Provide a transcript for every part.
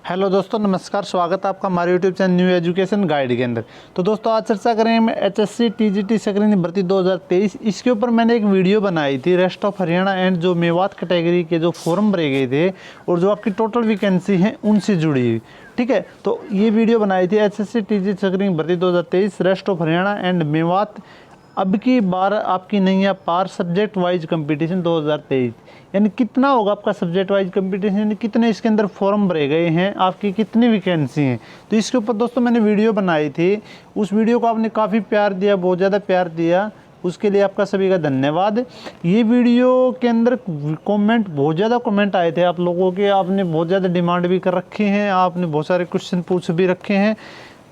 Hello दोस्तों, नमस्कार। स्वागत है आपका हमारे YouTube channel new education guide के अंदर। तो दोस्तों आज चर्चा करेंगे एचएससी टीजीटी सक्रिय भर्ती 2023। इसके ऊपर मैंने एक वीडियो बनाई थी। रेस्ट ऑफ हरियाणा एंड जो मेवात कैटेगरी के जो फॉर्म भरे गए थे और जो आपकी टोटल वैकेंसी हैं उनसे जुड़ी हुई, ठीक है। तो ये वीडियो बनाई थी एचएससी टीजीटी सक्रिय भर्ती 2023 rest of Haryana and Mewat. अब की बार आपकी नहीं है पार सब्जेक्ट वाइज कंपटीशन 2023, यानी कितना होगा आपका सब्जेक्ट वाइज कंपटीशन, यानी कितने इसके अंदर फॉर्म भरे गए हैं, आपकी कितनी वैकेंसी हैं। तो इसके ऊपर दोस्तों मैंने वीडियो बनाई थी। उस वीडियो को आपने काफ़ी प्यार दिया, बहुत ज़्यादा प्यार दिया, उसके लिए आपका सभी का धन्यवाद। ये वीडियो के अंदर कमेंट, बहुत ज़्यादा कमेंट आए थे आप लोगों के। आपने बहुत ज़्यादा डिमांड भी कर रखे हैं, आपने बहुत सारे क्वेश्चन पूछ भी रखे हैं।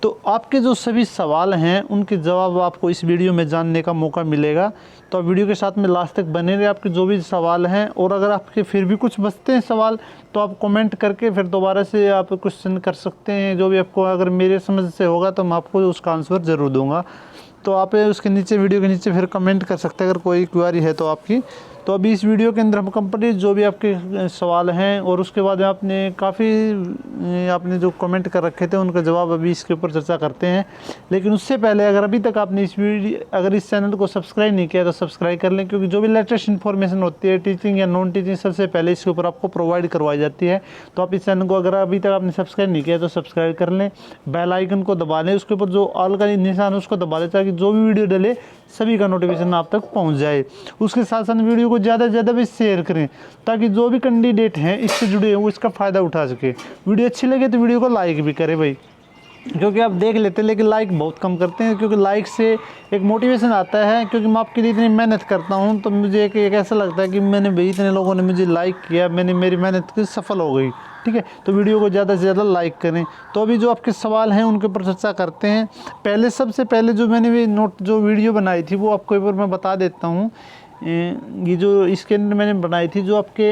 तो आपके जो सभी सवाल हैं उनके जवाब आपको इस वीडियो में जानने का मौका मिलेगा। तो आप वीडियो के साथ में लास्ट तक बने रहे। आपके जो भी सवाल हैं, और अगर आपके फिर भी कुछ बचते हैं सवाल तो आप कमेंट करके फिर दोबारा से आप क्वेश्चन कर सकते हैं। जो भी आपको अगर मेरे समझ से होगा तो मैं आपको उसका आंसर ज़रूर दूंगा। तो आप उसके नीचे, वीडियो के नीचे फिर कमेंट कर सकते हैं अगर कोई क्वेरी है तो आपकी। तो अभी इस वीडियो के अंदर हम कंप्लीट जो भी आपके सवाल हैं, और उसके बाद आपने आपने जो कमेंट कर रखे थे उनका जवाब अभी इसके ऊपर चर्चा करते हैं। लेकिन उससे पहले अगर अभी तक आपने इस चैनल को सब्सक्राइब नहीं किया तो सब्सक्राइब कर लें, क्योंकि जो भी लेटेस्ट इन्फॉर्मेशन होती है टीचिंग या नॉन टीचिंग सबसे पहले इसके ऊपर आपको प्रोवाइड करवाई जाती है। तो आप इस चैनल को अगर अभी तक आपने सब्सक्राइब नहीं किया तो सब्सक्राइब कर लें, बेल आइकन को दबा लें, उसके ऊपर जो ऑल का निशान है उसको दबा लें, ताकि जो भी वीडियो डले सभी का नोटिफिकेशन आप तक पहुंच जाए। उसके साथ साथ वीडियो को ज़्यादा से ज़्यादा भी शेयर करें, ताकि जो भी कैंडिडेट हैं इससे जुड़े हैं वो इसका फ़ायदा उठा सके। वीडियो अच्छी लगे तो वीडियो को लाइक भी करें भाई, क्योंकि आप देख लेते हैं लेकिन लाइक बहुत कम करते हैं। क्योंकि लाइक से एक मोटिवेशन आता है, क्योंकि मैं आपके लिए इतनी मेहनत करता हूं तो मुझे एक ऐसा लगता है कि मैंने भाई इतने लोगों ने मुझे लाइक किया, मेरी मेहनत की सफल हो गई, ठीक है। तो वीडियो को ज़्यादा से ज़्यादा लाइक करें। तो अभी जो आपके सवाल हैं उनके ऊपर चर्चा करते हैं। सबसे पहले जो मैंने जो वीडियो बनाई थी वो आपको एक बार मैं बता देता हूँ। ये जो इसके अंदर मैंने बनाई थी, जो आपके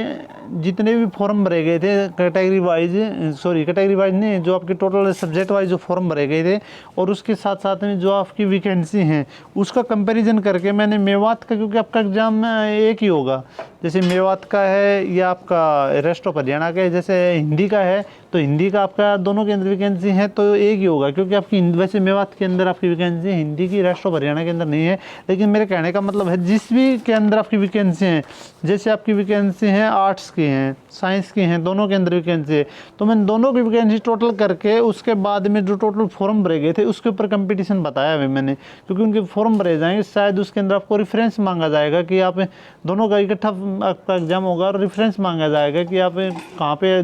जितने भी फॉर्म भरे गए थे कैटेगरी वाइज नहीं, जो आपके टोटल सब्जेक्ट वाइज जो फॉर्म भरे गए थे, और उसके साथ साथ में जो आपकी वैकेंसी हैं उसका कंपैरिजन करके मैंने मेवात का, क्योंकि आपका एग्ज़ाम एक ही होगा, जैसे मेवात का है या आपका रेस्ट ऑफ हरियाणा का है, जैसे हिंदी का है तो हिंदी का आपका दोनों के अंदर वैकेंसी है तो एक ही होगा, क्योंकि आपकी वैसे मेवात के अंदर आपकी वैकेंसी हिंदी की, रेस्ट ऑफ हरियाणा के अंदर नहीं है। लेकिन मेरे कहने का मतलब है जिस भी के अंदर आपकी वैकेंसी हैं, जैसे आपकी वैकेंसी हैं आर्ट्स की हैं, साइंस की हैं, दोनों के अंदर वैकेंसी है, तो मैंने दोनों की वैकेंसी टोटल करके उसके बाद में जो टोटल फॉर्म भरे गए थे उसके ऊपर कंपटीशन बताया है मैंने। क्योंकि उनके फॉर्म भरे जाएंगे, शायद उसके अंदर आपको रेफरेंस मांगा जाएगा कि आप दोनों का इकट्ठा आपका एग्जाम होगा, और रेफरेंस मांगा जाएगा कि आप कहाँ पे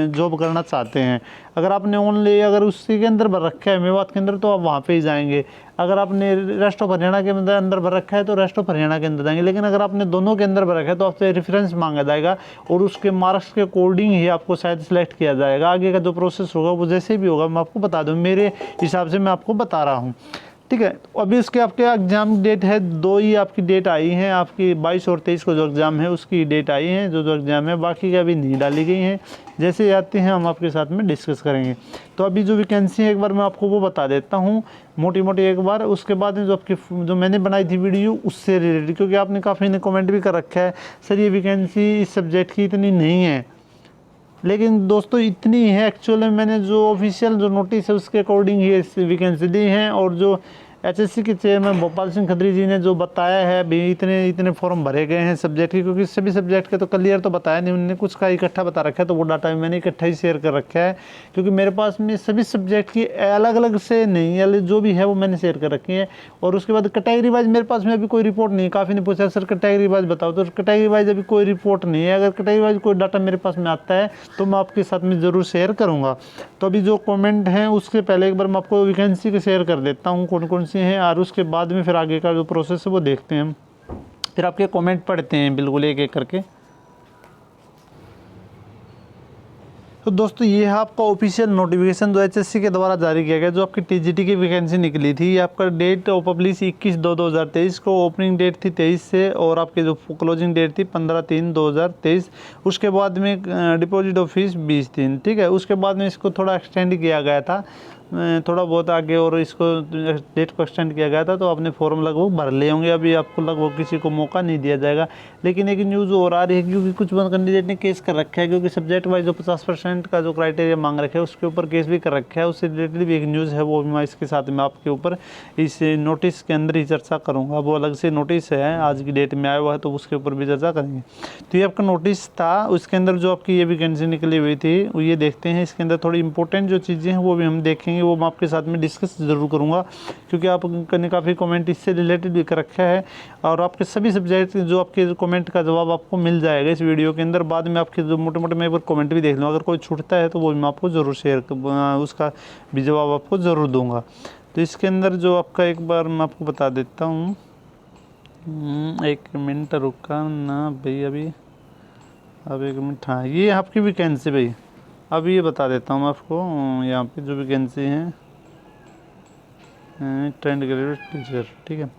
जॉब करना चाहते हैं। अगर आपने ओनली अगर उसी के अंदर भर रखा है मेवात के अंदर तो आप वहाँ पे ही जाएंगे। अगर आपने रेस्ट ऑफ हरियाणा के अंदर भर रखा है तो रेस्ट ऑफ हरियाणा के अंदर जाएंगे। लेकिन अगर आपने दोनों के अंदर भर रखा है तो आपसे रेफरेंस मांगा जाएगा, और उसके मार्क्स के अकॉर्डिंग ही आपको शायद सेलेक्ट किया जाएगा। आगे का जो प्रोसेस होगा वो जैसे भी होगा मैं आपको बता दूँ, मेरे हिसाब से मैं आपको बता रहा हूँ, ठीक है। अभी इसके आपके एग्ज़ाम डेट है, दो ही आपकी डेट आई हैं, आपकी 22 और 23 को जो एग्ज़ाम है उसकी डेट आई है, जो एग्ज़ाम है, बाकी का अभी नहीं डाली गई हैं। जैसे आते हैं हम आपके साथ में डिस्कस करेंगे। तो अभी जो वैकेंसी है एक बार मैं आपको वो बता देता हूँ मोटी एक बार। उसके बाद में जो मैंने बनाई थी वीडियो उससे रिलेटेड, क्योंकि आपने काफ़ी ने कमेंट भी कर रखा है सर ये वैकेंसी इस सब्जेक्ट की इतनी नहीं है, लेकिन दोस्तों इतनी है एक्चुअल में। मैंने जो ऑफिशियल जो नोटिस है उसके अकॉर्डिंग ही वैकेंसी दी हैं, और जो एचएससी के चेयरमैन भोपाल सिंह खत्री जी ने जो बताया है भी इतने फॉर्म भरे गए हैं सब्जेक्ट के, क्योंकि सभी सब्जेक्ट के तो क्लियर तो बताया नहीं उन्होंने, कुछ का इकट्ठा बता रखा है, तो वो डाटा मैंने इकट्ठा ही शेयर कर रखा है। क्योंकि मेरे पास में सभी सब्जेक्ट की अलग अलग से नहीं, अलग जो भी है वो मैंने शेयर कर रखी है। और उसके बाद कैटेगरी वाइज मेरे पास में अभी कोई रिपोर्ट नहीं है। काफ़ी ने पूछा सर कैटेगरी वाइज बताओ, तो कैटेगरी वाइज अभी कोई रिपोर्ट नहीं है। अगर कैटेगरी वाइज कोई डाटा मेरे पास में आता है तो मैं आपके साथ में ज़रूर शेयर करूँगा। तो अभी जो कमेंट हैं उसके पहले एक बार मैं आपको वैकेंसी के शेयर कर देता हूँ कौन कौन सी हैं, और उसके बाद में फिर आगे का जो प्रोसेस है वो देखते हैं हम, फिर आपके कमेंट पढ़ते हैं बिल्कुल एक एक करके। तो दोस्तों ये है आपका ऑफिशियल नोटिफिकेशन जो एचएससी के द्वारा जारी किया गया, जो आपकी टीजीटी की वैकेंसी निकली थी। आपका डेट ऑफ पब्लिश 21/2/2023 को, ओपनिंग डेट थी 23 से, और आपके जो क्लोजिंग डेट थी 15/3/2023। उसके बाद में डिपॉजिट ऑफ फीस 20 दिन, ठीक है। उसके बाद में इसको थोड़ा एक्सटेंड किया गया था, थोड़ा बहुत आगे और इसको डेट को एक्सटेंड किया गया था, तो आपने फॉर्म लगभग भर लिए होंगे। अभी आपको लगभग किसी को मौका नहीं दिया जाएगा। लेकिन एक न्यूज़ और आ रही है, क्योंकि कुछ कैंडिडेट ने केस कर रखा है, क्योंकि सब्जेक्ट वाइज जो 50% का जो क्राइटेरिया मांग रखे है उसके ऊपर केस भी कर रखा है। उससे रिलेटेड भी एक न्यूज़ है, वो भी मैं इसके साथ में आपके ऊपर इस नोटिस के अंदर ही चर्चा करूँगा। वो अलग से नोटिस है, आज की डेट में आया हुआ है, तो उसके ऊपर भी चर्चा करेंगे। तो ये आपका नोटिस था, उसके अंदर जो आपकी ये वैकेंसी निकली हुई थी वो ये देखते हैं। इसके अंदर थोड़ी इंपॉर्टेंट जो चीज़ें हैं वो भी हम देखेंगे, वो मैं आपके साथ में डिस्कस ज़रूर करूँगा, क्योंकि आपने काफ़ी कमेंट इससे रिलेटेड भी कर रखा है। और आपके सभी सब्जेक्ट जो आपके कमेंट का जवाब आपको मिल जाएगा इस वीडियो के अंदर। बाद में आपके जो मोटे मोटे मैं एक बार कमेंट भी देख लूँ, अगर कोई छूटता है तो वो मैं आपको ज़रूर उसका भी जवाब आपको ज़रूर दूँगा। तो इसके अंदर जो आपका एक बार मैं आपको बता देता हूँ, एक मिनट रुका ना भाई, अब एक मिनट। हाँ, ये आपकी वैकेंसी भाई, अभी ये बता देता हूँ मैं आपको। यहाँ पे जो वैकेंसी है ट्रेंड ग्रेजुएट टीचर, ठीक है।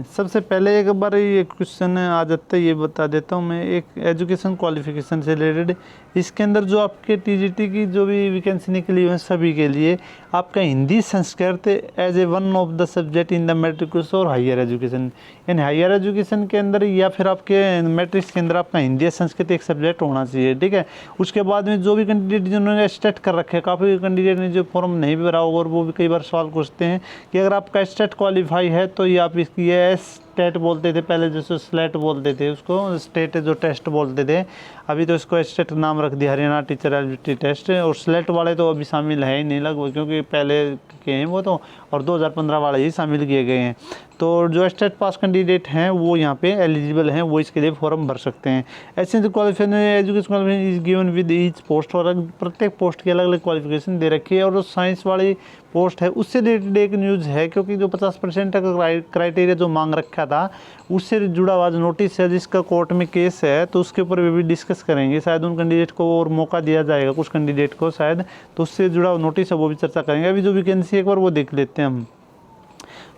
सबसे पहले एक बार ये क्वेश्चन आ जाता है, ये बता देता हूँ मैं, एक एजुकेशन क्वालिफिकेशन से रिलेटेड। इसके अंदर जो आपके टीजीटी की जो भी वैकेंसी निकली हुई है सभी के लिए आपका Hindi Sanskrit as a one of the subject in the matrix और हायर एजुकेशन, यानी हायर एजुकेशन के अंदर या फिर आपके मैट्रिक्स के अंदर आपका हिंदी या संस्कृत एक सब्जेक्ट होना चाहिए, ठीक है। उसके बाद में जो भी कैंडिडेट जिन्होंने स्टेट कर रखे हैं, काफ़ी कैंडिडेट ने जो फॉर्म नहीं भी भरा होगा और वो भी कई बार सवाल पूछते हैं कि अगर आपका स्टेट क्वालिफाई है तो ये आप इसकी ये स्टेट बोलते थे पहले, जैसे स्लेट बोलते थे उसको, स्टेट जो टेस्ट बोलते थे, अभी तो इसको स्टेट नाम रख दिया, हरियाणा टीचर एलिजिबिलिटी टेस्ट। और स्लेट वाले तो अभी शामिल है ही नहीं लगभग, क्योंकि पहले के हैं वो तो, और 2015 वाले ही शामिल किए गए हैं। तो जो स्टेट पास कैंडिडेट हैं वो यहाँ पे एलिजिबल हैं, वो इसके लिए फॉर्म भर सकते हैं। ऐसे qualification education qualification is given with each post, और प्रत्येक पोस्ट की अलग अलग क्वालिफिकेशन दे रखी है। और जो साइंस वाली पोस्ट है उससे रिलेटेड एक न्यूज़ है, क्योंकि जो 50% का क्राइटेरिया जो मांग रखा था उससे जुड़ा हुआ जो नोटिस है जिसका कोर्ट में केस है, तो उसके ऊपर भी डिस्कस करेंगे। शायद उन कैंडिडेट को और मौका दिया जाएगा, कुछ कैंडिडेट को शायद, तो उससे जुड़ा नोटिस है वो भी चर्चा करेंगे। अभी जो वैकेंसी एक बार वो देख लेते हैं हम।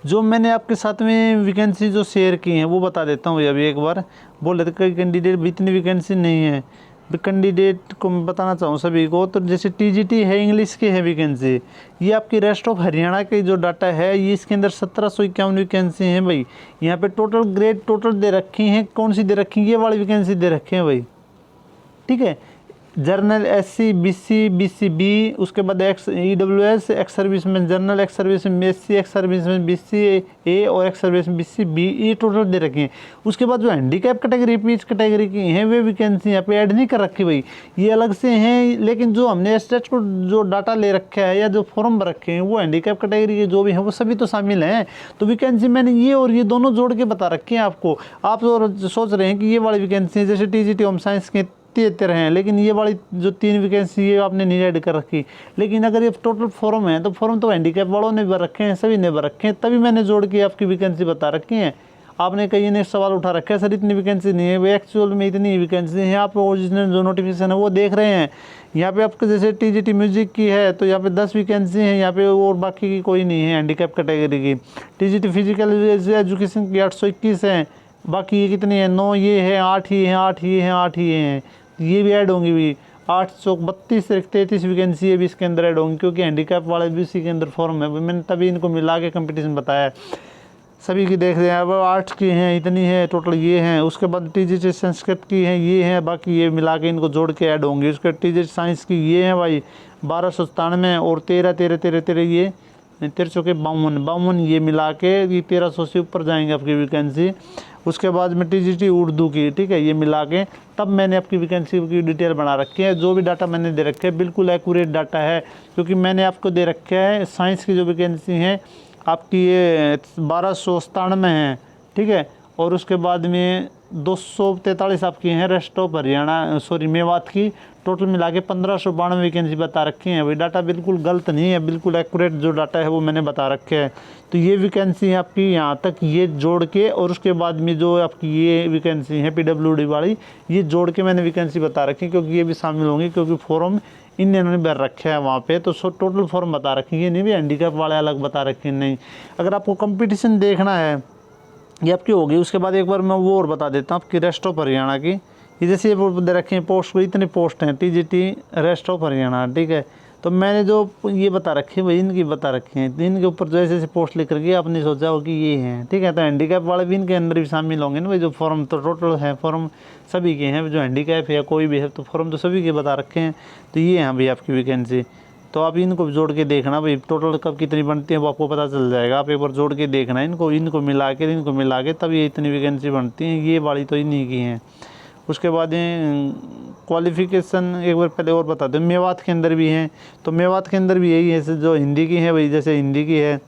जो मैंने आपके साथ में वैकेंसी जो शेयर की हैं वो बता देता हूँ अभी एक बार। बोल रहे थे कई कैंडिडेट भी इतनी वैकेंसी नहीं है, कैंडिडेट को मैं बताना चाहूँ सभी को। तो जैसे टीजीटी है, इंग्लिश की है वैकेंसी, ये आपकी रेस्ट ऑफ हरियाणा के जो डाटा है ये इसके अंदर 1751 वैकेंसी हैं भाई। यहाँ पे टोटल ग्रेड टोटल दे रखी हैं, कौन सी दे रखी है, ये वाली वैकेंसी दे रखे हैं भाई, ठीक है। General SC BC BC B, उसके बाद एक्स ईडब्ल्यूएस, एक्स सर्विस में जर्नल, एक्स सर्विस में एससी, एक्स सर्विस में बीसी ए और एक्स सर्विस में बीसी बी, ये टोटल दे रखी हैं। उसके बाद जो हैंडीकैप कैटेगरी पीच कैटेगरी की हैं वे वैकेंसी यहाँ पे ऐड नहीं कर रखी भाई, ये अलग से हैं। लेकिन जो हमने स्टेट को जो डाटा ले रखा है या जो फॉर्म भर रखे हैं वो हैंडीकैप कैटेगरी के जो भी हैं वो सभी तो शामिल हैं। तो वैकेंसी मैंने ये और ये दोनों जोड़ के बता रखे हैं आपको। आप जो सोच रहे हैं कि ये वाली वैकेंसी है, जैसे टीजीटी होम साइंस के 73 हैं, लेकिन ये वाली जो 3 वैकेंसी ये आपने नहीं ऐड कर रखी। लेकिन अगर ये टोटल फॉर्म है तो फॉर्म तो हैंडीकैप वालों ने भर रखे हैं, सभी ने भर रखे हैं, तभी मैंने जोड़ के आपकी वैकेंसी बता रखी है। आपने कई ने सवाल उठा रखा है सर इतनी वैकेंसी नहीं है, वो एक्चुअल में इतनी वैकेंसी है। आप ओरिजिनल जो नोटिफिकेशन है वो देख रहे हैं। यहाँ पे आपके जैसे टीजीटी म्यूजिक की है तो यहाँ पे 10 वैकेंसी है यहाँ पे, और बाकी की कोई नहीं है हैंडीकैप कैटेगरी की। टीजीटी फिजिकल एजुकेशन की 821 है, बाकी ये कितनी है, 9 ये है, 8 ये हैं, 8 ये हैं, 8 ये हैं, ये भी ऐड होंगी भी। 832 से 33 वैकेंसी है भी इसके अंदर ऐड होंगी, क्योंकि हैंडीकैप वाले भी इसी के अंदर फॉर्म है। मैंने तभी इनको मिला के कंपटीशन बताया है, सभी की देख रहे हैं। अब 8 की हैं, इतनी है टोटल ये हैं। उसके बाद टीजीटी संस्कृत की हैं ये हैं, बाकी ये मिला के इनको जोड़ के ऐड होंगी। उसके टीजीटी साइंस की ये हैं भाई 1297 और 13 ये 1352 ये मिला के ये 1300 से ऊपर जाएंगे आपकी वैकेंसी। उसके बाद में टीजीटी उर्दू की, ठीक है, ये मिला के तब मैंने आपकी वैकेंसी की डिटेल बना रखी है। जो भी डाटा मैंने दे रखे है बिल्कुल एक्यूरेट डाटा है, क्योंकि मैंने आपको दे रखा है साइंस की जो वैकेंसी है आपकी ये 1297 है, ठीक है। और उसके बाद में 243 आपकी हैं रेस्ट ऑफ हरियाणा मेवात की, टोटल मिला के 1592 वैकेंसी बता रखी हैं। वही डाटा बिल्कुल गलत नहीं है, बिल्कुल एक्यूरेट जो डाटा है वो मैंने बता रखे हैं। तो ये वैकेंसी है आपकी यहाँ तक ये जोड़ के, और उसके बाद में जो आपकी ये वैकेंसी है पीडब्ल्यूडी वाली ये जोड़ के मैंने वैकेंसी बता रखी है, क्योंकि ये भी शामिल होंगी, क्योंकि फॉर्म इन्होंने भर रखे हैं वहाँ पे। तो टोटल फॉर्म बता रखे हैं, ये नहीं भी हैंडीकैप वाले अलग बता रखे हैं, नहीं। अगर आपको कंपटीशन देखना है ये आपकी होगी। उसके बाद एक बार मैं वो और बता देता हूँ आपकी रेस्ट ऑफ हरियाणा की। ये जैसे ये दे रखे हैं पोस्ट, इतने पोस्ट हैं टीजीटी रेस्ट ऑफ हरियाणा, ठीक है। तो मैंने जो ये बता रखे भाई इनकी बता रखे हैं, तो इनके ऊपर जो ऐसे पोस्ट लिख करके आपने सोचा हो कि ये हैं, ठीक है। तो हैंडीकैप वाले भी इनके अंदर भी शामिल होंगे ना भाई। जो फॉर्म तो टोटल है, फॉर्म सभी के हैं, जो हैंडीकैप है या कोई भी है तो फॉर्म तो सभी के बता रखे हैं। तो ये हैं भाई आपकी वैकेंसी। तो आप इनको जोड़ के देखना भाई, टोटल कब कितनी बनती है वो आपको पता चल जाएगा। आप एक बार जोड़ के देखना इनको मिला के तब ये इतनी वैकेंसी बनती हैं। ये वाली तो इन्हीं की हैं। उसके बाद क्वालिफ़िकेशन एक बार पहले और बता दूँ, मेवात के अंदर भी हैं। तो मेवात के अंदर भी यही है, जो हिंदी की है भाई, जैसे हिंदी की है,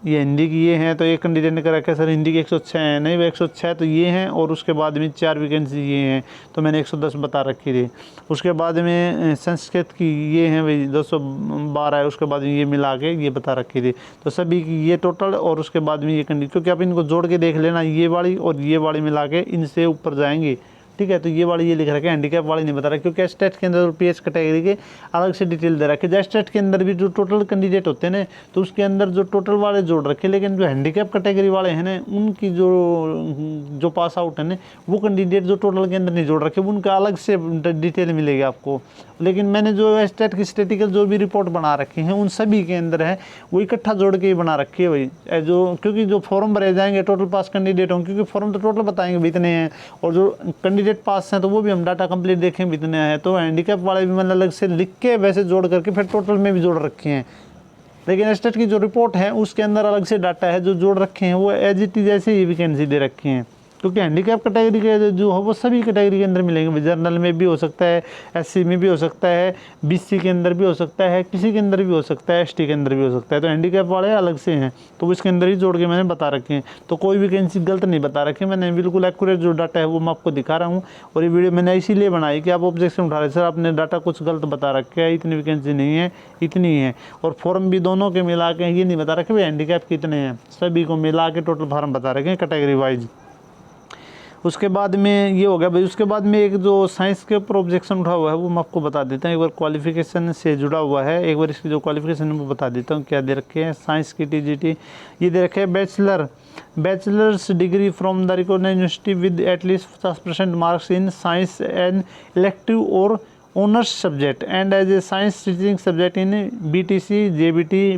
ये हिंदी की ये हैं। तो एक कैंडिडेट ने कर रखा है सर हिंदी की 106 है, नहीं वो 106 तो ये हैं। और उसके बाद में 4 वैकेंसी ये हैं, तो मैंने 110 बता रखी थी। उसके बाद में संस्कृत की ये हैं भाई 212 है। उसके बाद में ये मिला के ये बता रखी थी। तो सभी की ये टोटल और उसके बाद में ये कैंडिडेट, क्योंकि आप इनको जोड़ के देख लेना, ये वाली और ये वाली मिला के इनसे ऊपर जाएंगी, ठीक है। तो ये वाली ये लिख रखा है, हैंडीकैप वाली नहीं बता रहा, क्योंकि स्टेट के अंदर पीएच कैटेगरी के अलग से डिटेल दे रखे। जैसे स्टेट के अंदर भी जो टोटल कैंडिडेट होते हैं ना, तो उसके अंदर जो टोटल वाले जोड़ रखे, लेकिन जो हैंडीकैप कैटेगरी वाले हैं ना, उनकी जो पास आउट है ना, वो कैंडिडेट जो टोटल के अंदर नहीं जोड़ रखे, उनका अलग से डिटेल मिलेगी आपको। लेकिन मैंने जो स्टेट की स्टेटिकल जो भी रिपोर्ट बना रखी हैं, उन सभी के अंदर है वो इकट्ठा जोड़ के ही बना रखी है भाई। जो क्योंकि जो फॉर्म भरे जाएंगे टोटल पास कैंडिडेट होंगे, क्योंकि फॉर्म तो टोटल बताएंगे भी इतने हैं, और जो कैंडिडेट पास हैं तो वो भी हम डाटा कंप्लीट देखें भी इतने हैं। तो हैंडीकैप वाले भी मैंने अलग से लिख के वैसे जोड़ करके फिर टोटल में भी जोड़ रखे हैं। लेकिन स्टेट की जो रिपोर्ट है उसके अंदर अलग से डाटा है जो जोड़ रखे हैं, वो एज इट इज ऐसे ही वैकेंसी दे रखे हैं। क्योंकि हैंडीकैप कैटेगरी के जो है वो सभी कैटेगरी के अंदर मिलेंगे। जनरल में भी हो सकता है, एससी में भी हो सकता है, बीसी के अंदर भी हो सकता है, किसी के अंदर भी हो सकता है, एसटी के अंदर भी हो सकता है। तो हैंडीकैप वाले अलग से हैं, तो वो इसके अंदर ही जोड़ के मैंने बता रखे हैं। तो कोई वैकेंसी गलत नहीं बता रखे, मैंने बिल्कुल एक्यूरेट जो डाटा है वो मैं आपको दिखा रहा हूँ। और ये वीडियो मैंने इसीलिए बनाई कि आप ऑब्जेक्शन उठा रहे सर आपने डाटा कुछ गलत बता रखे है, इतनी वैकेंसी नहीं है, इतनी है। और फॉर्म भी दोनों के मिला के ये नहीं बता रखे भाई हैंडीकैप कितने हैं, सभी को मिला के टोटल फॉर्म बता रखे हैं कैटेगरी वाइज। उसके बाद में ये हो गया भाई। उसके बाद में एक जो साइंस के ऊपर ऑब्जेक्शन उठा हुआ है वो मैं आपको बता देता हूँ। एक बार क्वालिफिकेशन से जुड़ा हुआ है, एक बार इसकी जो क्वालिफिकेशन है वो बता देता हूँ क्या दे रखे हैं। साइंस की टीजीटी ये दे रखे हैं bachelor's degree from the recognised university with at least 50% marks in science and elective और honours subject and as a science teaching subject in BTC, JBT,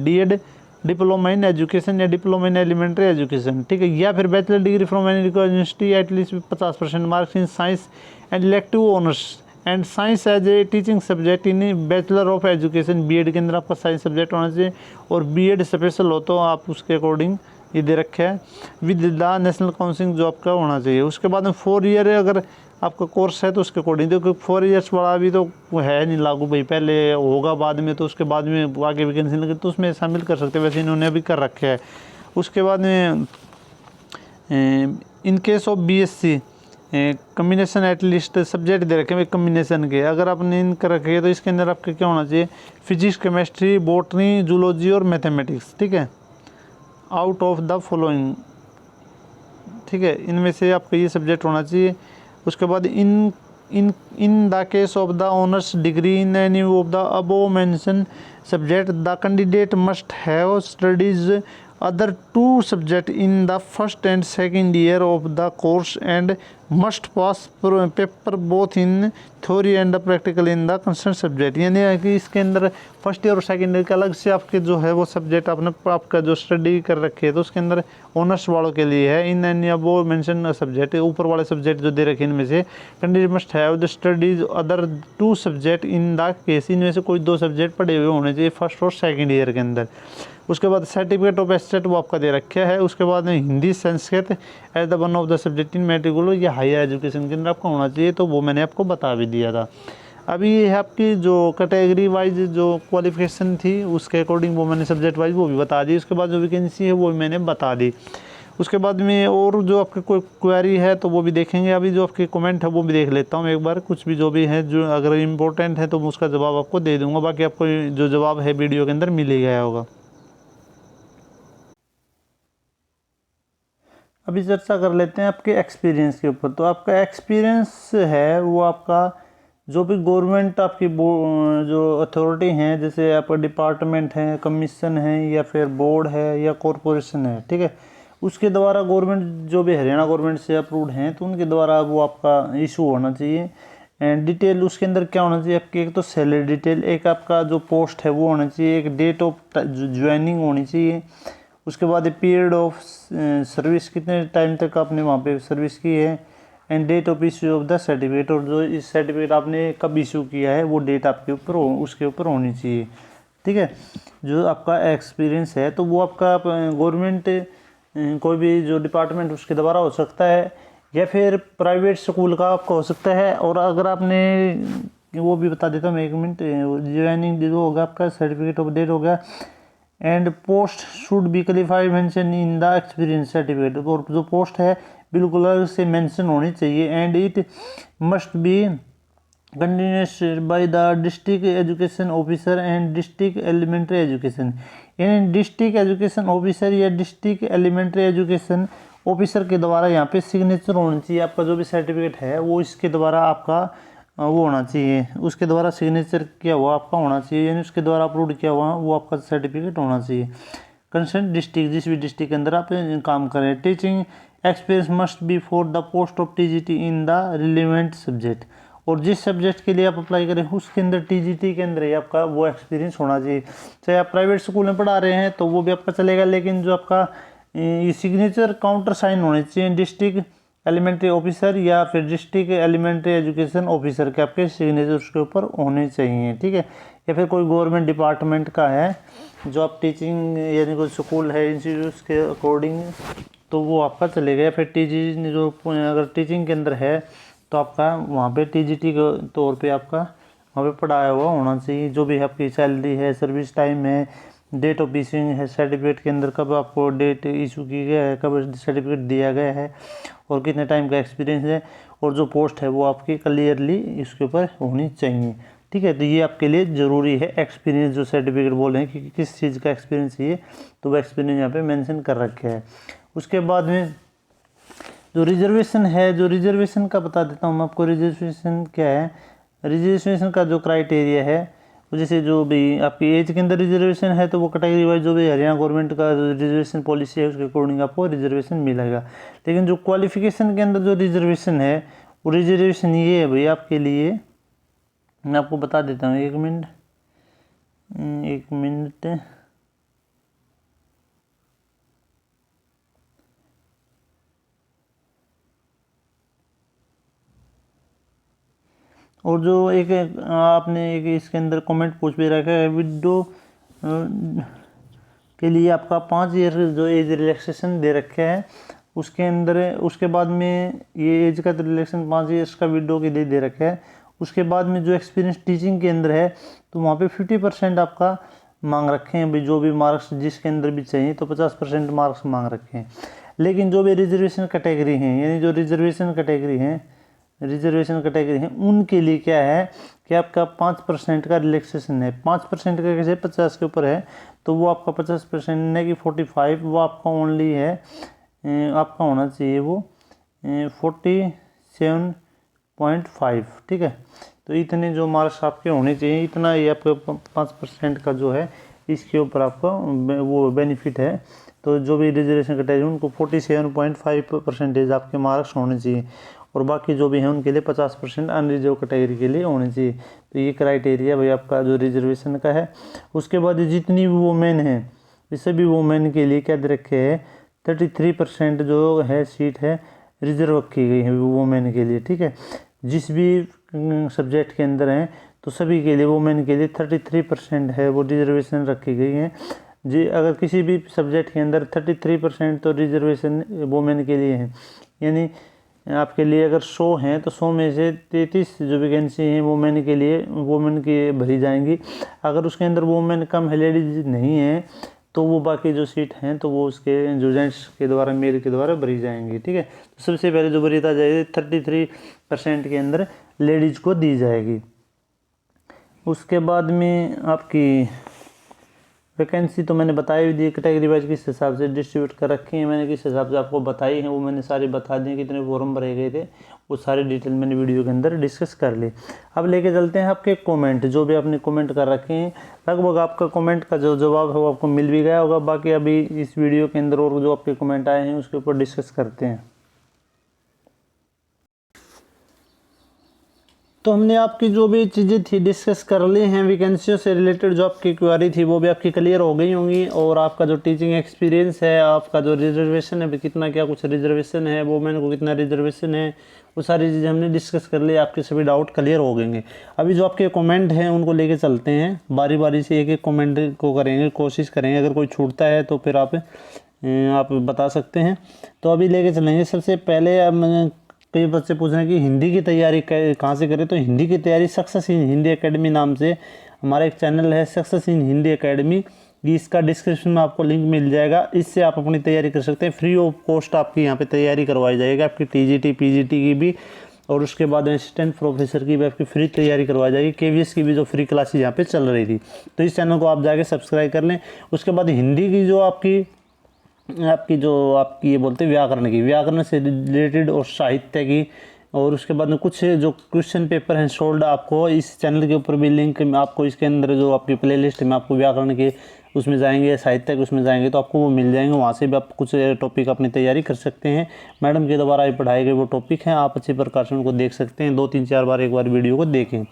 DEd, diploma in education या डिप्लोमा इन एलिमेंट्री एजुकेशन, ठीक है। या फिर bachelor degree from any university at least 50% marks in science and elective honours and science as a teaching subject in bachelor of education. BEd के अंदर आपका science subject होना चाहिए, और बीएड स्पेशल हो तो आप उसके अकॉर्डिंग ये दे रखे है विद द नेशनल काउंसिलिंग जो आपका होना चाहिए। उसके बाद में 4 ईयर अगर आपका कोर्स है तो उसके अकॉर्डिंग, तो क्योंकि 4 ईयर्स वाला अभी तो है नहीं लागू भाई, पहले होगा बाद में, तो उसके बाद में आगे वैकेंसी लगे तो उसमें शामिल कर सकते हैं, वैसे इन्होंने अभी कर रखे है। उसके बाद में in case of BSc combination at least subject दे रखे हैं कम्बिनेशन के, अगर आपने इन कर रखे है तो इसके अंदर आपके क्या होना चाहिए, फिजिक्स, केमिस्ट्री, बॉटनी, जूलॉजी और मैथमेटिक्स, ठीक है, आउट ऑफ द फॉलोइंग, ठीक है, इनमें से आपका ये सब्जेक्ट होना चाहिए। उसके बाद in the case of the honours degree in any of the above mention subject the candidate must have studies other 2 subject in the first and second year of the course and must pass paper both in theory and practical in the concerned subject। यानी कि इसके अंदर first year और second year के अलग से आपके जो है वो सब्जेक्ट आपने आपका जो स्टडी कर रखे है, तो उसके अंदर ऑनर्स वालों के लिए है इन एनी वो मेंशन सब्जेक्ट, ऊपर वाले सब्जेक्ट जो दे रखे हैं इनमें से candidate must have the studies other 2 subject in the case, इनमें से कोई 2 सब्जेक्ट पढ़े हुए होने चाहिए फर्स्ट और सेकेंड ईयर के अंदर। उसके बाद सर्टिफिकेट ऑफ एस्टेट वो आपका दे रखा है। उसके बाद में Hindi, Sanskrit as the one of the subject in matriculation या हायर एजुकेशन के अंदर आपका होना चाहिए, तो वो मैंने आपको बता भी दिया था। अभी ये है आपकी जो कैटेगरी वाइज जो क्वालिफिकेशन थी उसके अकॉर्डिंग वो मैंने सब्जेक्ट वाइज वो भी बता दी। उसके बाद जो वैकेंसी है वो भी मैंने बता दी। उसके बाद में और जो आपके कोई क्वेरी है तो वो भी देखेंगे। अभी जो आपके कमेंट है वो भी देख लेता हूँ एक बार, कुछ भी जो भी है जो अगर इम्पोर्टेंट है तो मैं उसका जवाब आपको दे दूँगा, बाकी आपको जो जवाब है वीडियो के अंदर मिल ही गया होगा। अभी चर्चा कर लेते हैं आपके एक्सपीरियंस के ऊपर। तो आपका एक्सपीरियंस है वो आपका जो भी गवर्नमेंट आपकी जो अथॉरिटी हैं, जैसे आपका डिपार्टमेंट है, कमीशन है, या फिर बोर्ड है या कॉरपोरेशन है, ठीक है, उसके द्वारा गवर्नमेंट जो भी हरियाणा गवर्नमेंट से अप्रूव्ड हैं तो उनके द्वारा वो आपका इशू होना चाहिए। एंड डिटेल उसके अंदर क्या होना चाहिए आपकी, एक तो सैलरी डिटेल, एक आपका जो पोस्ट है वो होना चाहिए, एक डेट ऑफ ज्वाइनिंग होनी चाहिए, उसके बाद पीरियड ऑफ सर्विस, कितने टाइम तक आपने वहाँ पे सर्विस की है, and date of issue of the certificate, और जो इस सर्टिफिकेट आपने कब इशू किया है वो डेट आपके ऊपर उसके ऊपर होनी चाहिए। ठीक है, जो आपका एक्सपीरियंस है तो वो आपका गवर्नमेंट कोई भी जो डिपार्टमेंट उसके द्वारा हो सकता है, या फिर प्राइवेट स्कूल का आपका हो सकता है। और अगर आपने, वो भी बता देता हूँ मैं 1 मिनट, ज्वाइनिंग जो होगा आपका, सर्टिफिकेट ऑफ डेट हो गया, and post should be qualified mention in the experience certificate, और जो पोस्ट है बिल्कुल से मेंशन होनी चाहिए, and it must be continuous by the district education officer and district elementary education, यानी डिस्ट्रिक्ट एजुकेशन ऑफिसर या डिस्ट्रिक्ट एलिमेंट्री एजुकेशन ऑफिसर के द्वारा यहाँ पे सिग्नेचर होनी चाहिए। आपका जो भी सर्टिफिकेट है वो इसके द्वारा आपका वो होना चाहिए, उसके द्वारा सिग्नेचर किया हुआ आपका होना चाहिए, यानी उसके द्वारा अप्रूव किया हुआ वो आपका सर्टिफिकेट होना चाहिए। कंसर्न डिस्ट्रिक्ट, जिस भी डिस्ट्रिक्ट के अंदर आप काम करें। Teaching experience must be for the post of TGT in the relevant subject, और जिस सब्जेक्ट के लिए आप अप्लाई करें उसके अंदर टीजीटी के अंदर ही आपका वो एक्सपीरियंस होना चाहिए। चाहे आप प्राइवेट स्कूल में पढ़ा रहे हैं तो वो भी आपका चलेगा, लेकिन जो आपका ये सिग्नेचर काउंटर साइन होने चाहिए डिस्ट्रिक्ट एलिमेंट्री ऑफिसर या फिर डिस्ट्रिक्ट एलिमेंट्री एजुकेशन ऑफिसर के आपके सिग्नेचर उसके ऊपर होने चाहिए। ठीक है, या फिर कोई गवर्नमेंट डिपार्टमेंट का है जो आप टीचिंग, यानी कोई स्कूल है इंस्टीट्यूट के अकॉर्डिंग, तो वो आपका चलेगा। या फिर टीचिंग जो अगर टीचिंग के अंदर है तो आपका वहाँ पे टीजीटी के तौर पे आपका वहाँ पे पढ़ाया हुआ होना चाहिए। जो भी आपकी सैलरी है, सर्विस टाइम है, डेट ऑफ इशूइंग है सर्टिफिकेट के अंदर, कब आपको डेट इशू की गया है, कब सर्टिफिकेट दिया गया है, और कितने टाइम का एक्सपीरियंस है, और जो पोस्ट है वो आपकी क्लियरली इसके ऊपर होनी चाहिए। ठीक है, तो ये आपके लिए ज़रूरी है। एक्सपीरियंस जो सर्टिफिकेट बोल रहे हैं कि किस चीज़ का एक्सपीरियंस है, तो वो एक्सपीरियंस यहाँ पे मेंशन कर रखे है। उसके बाद में जो रिजर्वेशन है, जो रिजर्वेशन का बता देता हूँ मैं आपको। रिजर्वेशन क्या है, रिजर्वेशन का जो क्राइटेरिया है, जैसे जो भी आपकी एज के अंदर रिजर्वेशन है तो वो कैटेगरी वाइज जो भी हरियाणा गवर्नमेंट का रिजर्वेशन पॉलिसी है उसके अकॉर्डिंग आपको रिजर्वेशन मिलेगा। लेकिन जो क्वालिफिकेशन के अंदर जो रिजर्वेशन है वो रिजर्वेशन ये है भाई आपके लिए, मैं आपको बता देता हूँ, 1 मिनट। और जो एक आपने एक इसके अंदर कमेंट पूछ भी रखा है, विडो के लिए आपका 5 ईयर जो एज रिलैक्सेशन दे रखे हैं उसके अंदर, उसके बाद में ये एज का रिलैक्सेशन 5 ईयर्स का विडो के लिए दे रखा है। उसके बाद में जो एक्सपीरियंस टीचिंग के अंदर है तो वहाँ पे 50% आपका मांग रखे हैं भाई, जो भी मार्क्स जिसके अंदर भी चाहिए तो 50% मार्क्स मांग रखे हैं। लेकिन जो भी रिजर्वेशन कैटेगरी हैं, यानी जो रिजर्वेशन कैटेगरी हैं उनके लिए क्या है कि आपका 5% का रिलैक्सेशन है। 5% का कैसे, 50 के ऊपर है तो वो आपका 50% नहीं कि 45, वो आपका ओनली है, आपका होना चाहिए वो 47.5। ठीक है, तो इतने जो मार्क्स आपके होने चाहिए, इतना ही आपका 5% का जो है इसके ऊपर आपका वो बेनिफिट है। तो जो भी रिजर्वेशन कैटेगरी उनको 47.5% आपके मार्क्स होने चाहिए, और बाकी जो भी हैं उनके लिए 50% अनरिजर्व कैटेगरी के लिए होने चाहिए। तो ये क्राइटेरिया भाई आपका जो रिजर्वेशन का है। उसके बाद जितनी भी वोमेन है, इस सभी वोमेन के लिए क्या दे रखे है, 33% जो है सीट है रिजर्व की गई है वोमेन के लिए। ठीक है, जिस भी सब्जेक्ट के अंदर हैं तो सभी के लिए वोमेन के लिए 33% है वो रिजर्वेशन रखी गई है जी। अगर किसी भी सब्जेक्ट के अंदर 33% तो रिजर्वेशन वोमेन के लिए है, यानी आपके लिए अगर 100 हैं तो 100 में से 33 जो वैकेंसी हैं वोमेन के लिए, वोमेन की भरी जाएंगी। अगर उसके अंदर वोमेन कम है, लेडीज नहीं है, तो वो बाकी जो सीट हैं तो वो उसके जो जेंट्स के द्वारा, मेल के द्वारा भरी जाएंगी। ठीक है, तो सबसे पहले जो वरीयता जाएगी 33% के अंदर लेडीज को दी जाएगी। उसके बाद में आपकी वैकेंसी तो मैंने बताई भी दी, कैटेगरी वाइज किस हिसाब से डिस्ट्रीब्यूट कर रखी है मैंने, किस हिसाब से आपको बताई है वो मैंने सारी बता दी, कितने फॉर्म भरे गए थे वो सारी डिटेल मैंने वीडियो के अंदर डिस्कस कर ली। अब लेके चलते हैं आपके कमेंट, जो भी आपने कमेंट कर रखे हैं लगभग आपका कमेंट का जो जवाब है वो आपको मिल भी गया होगा। बाकी अभी इस वीडियो के अंदर और जो आपके कमेंट आए हैं उसके ऊपर डिस्कस करते हैं। तो हमने आपकी जो भी चीज़ें थी डिस्कस कर ली हैं, वैकेंसियों से रिलेटेड जो आपकी क्वेरी थी वो भी आपकी क्लियर हो गई होंगी। और आपका जो टीचिंग एक्सपीरियंस है, आपका जो रिजर्वेशन है कितना क्या कुछ रिजर्वेशन है, वोमेन को कितना रिजर्वेशन है, वो सारी चीज़ें हमने डिस्कस कर ली। आपके सभी डाउट क्लियर हो गएंगे। अभी जो आपके कमेंट हैं उनको लेके चलते हैं, बारी बारी से एक एक कमेंट को करेंगे, कोशिश करेंगे। अगर कोई छूटता है तो फिर आप बता सकते हैं। तो अभी लेके चलेंगे। सबसे पहले अब कई बच्चे पूछ रहे हैं कि हिंदी की तैयारी कहाँ से करें। तो हिंदी की तैयारी सक्सेस इन हिंदी एकेडमी नाम से हमारा एक चैनल है, सक्सेस इन हिंदी एकेडमी। इसका डिस्क्रिप्शन में आपको लिंक मिल जाएगा। इससे आप अपनी तैयारी कर सकते हैं। फ्री ऑफ कॉस्ट आपकी यहाँ पे तैयारी करवाई जाएगी, आपकी टीजीटी पीजीटी की भी, और उसके बाद असिस्टेंट प्रोफेसर की भी आपकी फ्री तैयारी करवाई जाएगी। केवीएस की भी जो फ्री क्लासेज यहाँ पे चल रही थी। तो इस चैनल को आप जाके सब्सक्राइब कर लें। उसके बाद हिंदी की जो आपकी ये बोलते हैं व्याकरण से रिलेटेड और साहित्य की, और उसके बाद में कुछ जो क्वेश्चन पेपर हैं सोल्ड आपको इस चैनल के ऊपर भी लिंक आपको इसके अंदर जो आपकी प्ले लिस्ट में आपको व्याकरण के उसमें जाएंगे, साहित्य के उसमें जाएंगे तो आपको वो मिल जाएंगे। वहाँ से भी आप कुछ टॉपिक अपनी तैयारी कर सकते हैं। मैडम के द्वारा पढ़ाए गए वो टॉपिक हैं, आप अच्छे प्रकार से उनको देख सकते हैं। 2-3-4 बार एक बार वीडियो को देखें।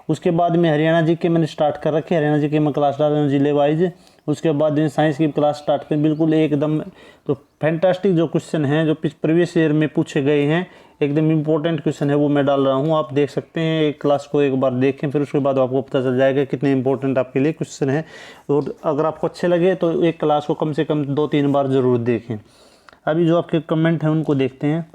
उसके बाद में हरियाणा जी के मैंने स्टार्ट कर रखे, हरियाणा जी के मैं क्लास डाल रहा हूँ जिले वाइज। उसके बाद में साइंस की क्लास स्टार्ट करें, बिल्कुल एकदम तो फैंटास्टिक जो क्वेश्चन हैं जो प्रीवियस ईयर में पूछे गए हैं, एकदम इम्पोर्टेंट क्वेश्चन है वो मैं डाल रहा हूँ। आप देख सकते हैं, एक क्लास को एक बार देखें, फिर उसके बाद आपको पता चल जाएगा कितने इंपॉर्टेंट आपके लिए क्वेश्चन है। और अगर आपको अच्छे लगे तो एक क्लास को कम से कम 2-3 बार ज़रूर देखें। अभी जो आपके कमेंट हैं उनको देखते हैं।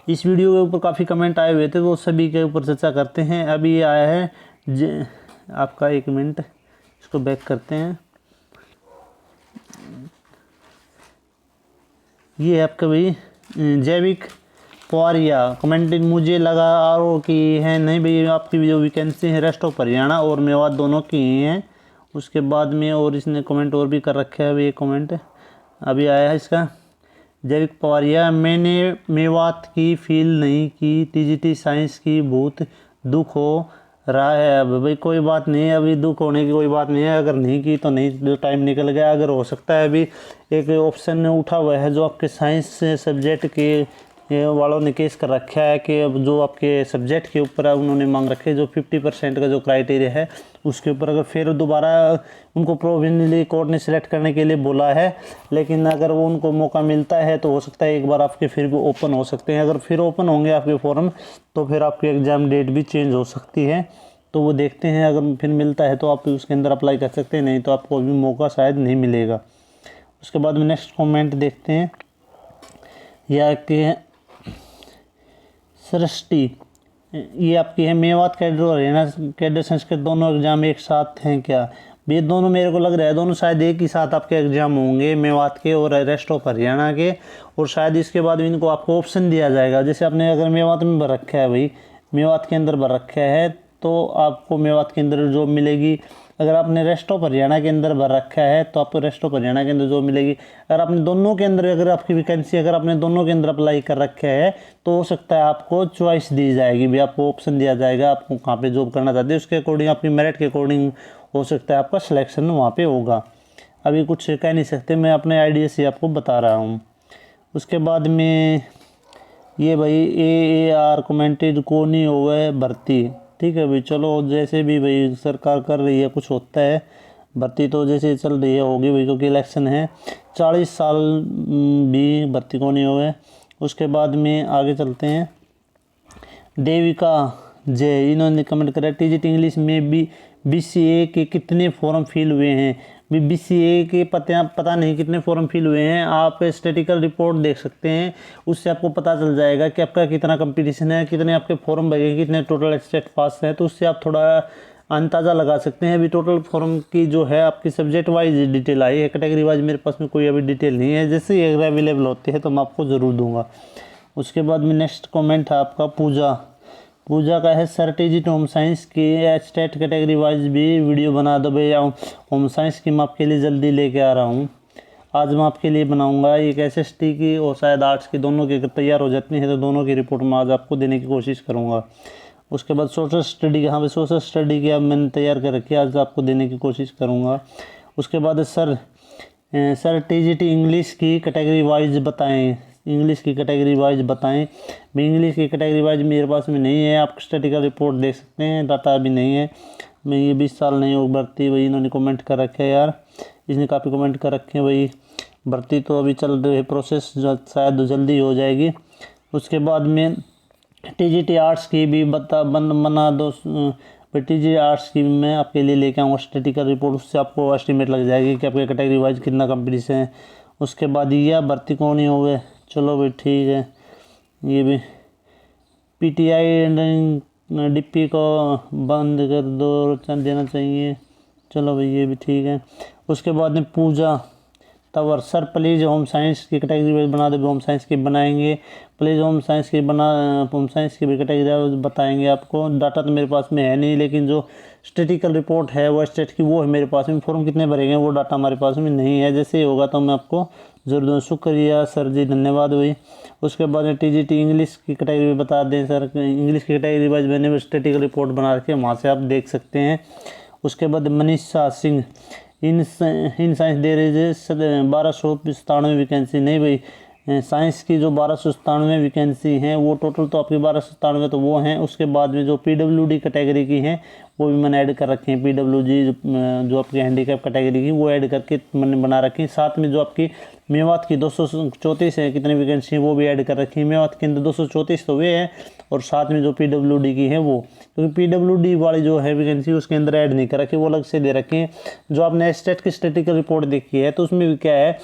इस वीडियो के ऊपर काफ़ी कमेंट आए हुए थे, वो सभी के ऊपर चर्चा करते हैं। अभी ये आया है आपका, 1 मिनट इसको बैक करते हैं। ये है आपका भाई जैविक पवारिया कमेंटेड, मुझे लगा आरओ की है। नहीं भाई, आपकी जो वैकेंसी है रेस्ट ऑफ हरियाणा और मेवात दोनों की ही हैं। उसके बाद में और इसने कमेंट और भी कर रखे है। अभी ये कमेंट अभी आया है इसका, जैविक पवारिया, मैंने मेवात की फील नहीं की, टीजीटी साइंस की बहुत दुख हो रहा है। अब भाई कोई बात नहीं है, अभी दुख होने की कोई बात नहीं है। अगर नहीं की तो नहीं, जो टाइम निकल गया। अगर हो सकता है अभी एक ऑप्शन उठा हुआ है जो आपके साइंस सब्जेक्ट के वालों ने केस कर रखा है कि अब जो आपके सब्जेक्ट के ऊपर उन्होंने मांग रखे जो 50% का जो क्राइटेरिया है उसके ऊपर अगर फिर दोबारा उनको प्रोविजनली कोर्ट ने सिलेक्ट करने के लिए बोला है। लेकिन अगर वो उनको मौका मिलता है तो हो सकता है एक बार आपके फिर भी ओपन हो सकते हैं। अगर फिर ओपन होंगे आपके फॉर्म तो फिर आपकी एग्ज़ाम डेट भी चेंज हो सकती है। तो वो देखते हैं, अगर फिर मिलता है तो आप उसके अंदर अप्लाई कर सकते हैं, नहीं तो आपको अभी मौका शायद नहीं मिलेगा। उसके बाद में नेक्स्ट कमेंट देखते हैं। यह आपके सृष्टि, ये आपकी है, मेवात कैडर और हरियाणा कैडर संस्कृत दोनों एग्जाम एक साथ हैं क्या? ये दोनों मेरे को लग रहा है दोनों शायद एक ही साथ आपके एग्जाम होंगे, मेवात के और रेस्ट ऑफ हरियाणा के। और शायद इसके बाद इनको आपको ऑप्शन दिया जाएगा। जैसे आपने अगर मेवात में भर रखा है भाई, मेवात के अंदर भर रखा है तो आपको मेवात के अंदर जॉब मिलेगी। अगर आपने रेस्ट ऑफ हरियाणा के अंदर भर रखा है तो आपको रेस्ट ऑफ हरियाणा के अंदर जॉब मिलेगी। अगर आपने दोनों के अंदर, अगर आपकी वैकेंसी अगर आपने दोनों के अंदर अप्लाई कर रखा है तो हो सकता है आपको चॉइस दी जाएगी भी, आपको ऑप्शन दिया जाएगा आपको कहाँ पे जॉब करना चाहते हैं, उसके अकॉर्डिंग आपकी मेरिट के अकॉर्डिंग हो सकता है आपका सिलेक्शन वहाँ पे होगा। अभी कुछ कह नहीं सकते, मैं अपने आइडिया से आपको बता रहा हूँ। उसके बाद में ये भाई AAR कमेंटेड को नहीं हो गए भर्ती, ठीक है भाई, चलो जैसे भी भाई सरकार कर रही है कुछ होता है, भर्ती तो जैसे चल रही है होगी भाई, क्योंकि इलेक्शन है। 40 साल भी भर्ती को नहीं हो गए। उसके बाद में आगे चलते हैं। देविका जय, इन्होंने कमेंट करा टीजीटी इंग्लिश में भी BCA के कितने फॉर्म फिल हुए हैं? भी BCA के पता नहीं कितने फॉर्म फिल हुए हैं। आप स्टैटिकल रिपोर्ट देख सकते हैं, उससे आपको पता चल जाएगा कि आपका कितना कंपटीशन है, कितने आपके फॉर्म भरे, कितने टोटल स्टेट पास हैं। तो उससे आप थोड़ा अंदाज़ा लगा सकते हैं। अभी टोटल फॉर्म की जो है आपकी सब्जेक्ट वाइज डिटेल आई है, कैटेगरी वाइज मेरे पास में कोई अभी डिटेल नहीं है। जैसे ही अवेलेबल होती है तो मैं आपको ज़रूर दूँगा। उसके बाद में नेक्स्ट कॉमेंट है आपका पूजा का है, सर टीजीटी होम साइंस की स्टेट कैटेगरी वाइज भी वीडियो बना दो भैया। होम साइंस की मैं आपके लिए जल्दी लेके आ रहा हूँ। आज मैं आपके लिए बनाऊंगा एक SST की और शायद आर्ट्स की, दोनों की अगर तैयार हो जाती है तो दोनों की रिपोर्ट मैं आज आपको देने की कोशिश करूँगा। उसके बाद सोशल स्टडी, यहाँ पे सोशल स्टडी की अब मैंने तैयार कर रखी है, आज आपको देने की कोशिश करूँगा। उसके बाद सर TGT इंग्लिश की कैटेगरी वाइज बताएं। इंग्लिश की कैटेगरी वाइज बताएं। भाई इंग्लिश की कैटेगरी वाइज मेरे पास में नहीं है, आप स्टैटिकल रिपोर्ट देख सकते हैं, डाटा अभी नहीं है। मैं ये 20 साल नहीं हो भर्ती, वही इन्होंने कमेंट कर रखे है यार, इसने काफ़ी कमेंट कर रखे हैं भाई। भर्ती तो अभी चल रही है प्रोसेस, जो शायद जल्दी हो जाएगी। उसके बाद में टीजीटी आर्ट्स की भी बना दो। टीजीटी आर्ट्स की मैं आपके लिए लेके आऊँगा स्टैटिकल रिपोर्ट, उससे आपको एस्टिमेट लग जाएगी कि आपके कैटेगरी वाइज कितना कंपटीशन है। उसके बाद ये भर्ती कौन ही हो गए, चलो भाई ठीक है। ये भी पीटीआई डिप्पी को बंद कर दो देना चाहिए, चलो भाई ये भी ठीक है। उसके बाद में पूजा तवर, सर प्लीज़ होम साइंस की कैटेगरी वाइज बना दो। होम साइंस की बनाएंगे, प्लीज़ होम साइंस की भी कैटेगरी बताएंगे आपको। डाटा तो मेरे पास में है नहीं, लेकिन जो स्टैटिकल रिपोर्ट है वो स्टेट की वो है मेरे पास में। फॉर्म कितने भरेंगे वो डाटा हमारे पास में नहीं है, जैसे ही होगा तो मैं आपको ज़रूर दूँ। शुक्रिया सर जी, धन्यवाद भाई। उसके बाद में टीजीटी इंग्लिश की कैटेगरी बता दें सर, इंग्लिश की कैटेगरी वाइज मैंने स्टैटिकल रिपोर्ट बना रखी है, वहाँ से आप देख सकते हैं। उसके बाद मनीषा सिंह, इन साइंस दे रहे 1297 वैकेंसी। नहीं भाई, साइंस की जो 1297 वैकेंसी हैं वो टोटल तो आपकी 1297 तो वो हैं। उसके बाद में जो पीडब्ल्यूडी कैटेगरी की हैं वो भी मैंने ऐड कर रखी हैं। पीडब्ल्यूडी जो आपकी हैंडीकैप कैटेगरी की वो ऐड करके मैंने बना रखी है। साथ में जो आपकी मेवात की 234 है कितनी वैकेंसी है वो भी ऐड कर रखी है। मेवात के अंदर 234 तो वे हैं, और साथ में जो पीडब्ल्यूडी की है वो, क्योंकि पीडब्ल्यूडी वाली जो है वैकेंसी उसके अंदर ऐड नहीं कर रखी, वो अलग से दे रखे हैं। जो आपने स्टेट की स्टैटिकल रिपोर्ट देखी है तो उसमें भी क्या है,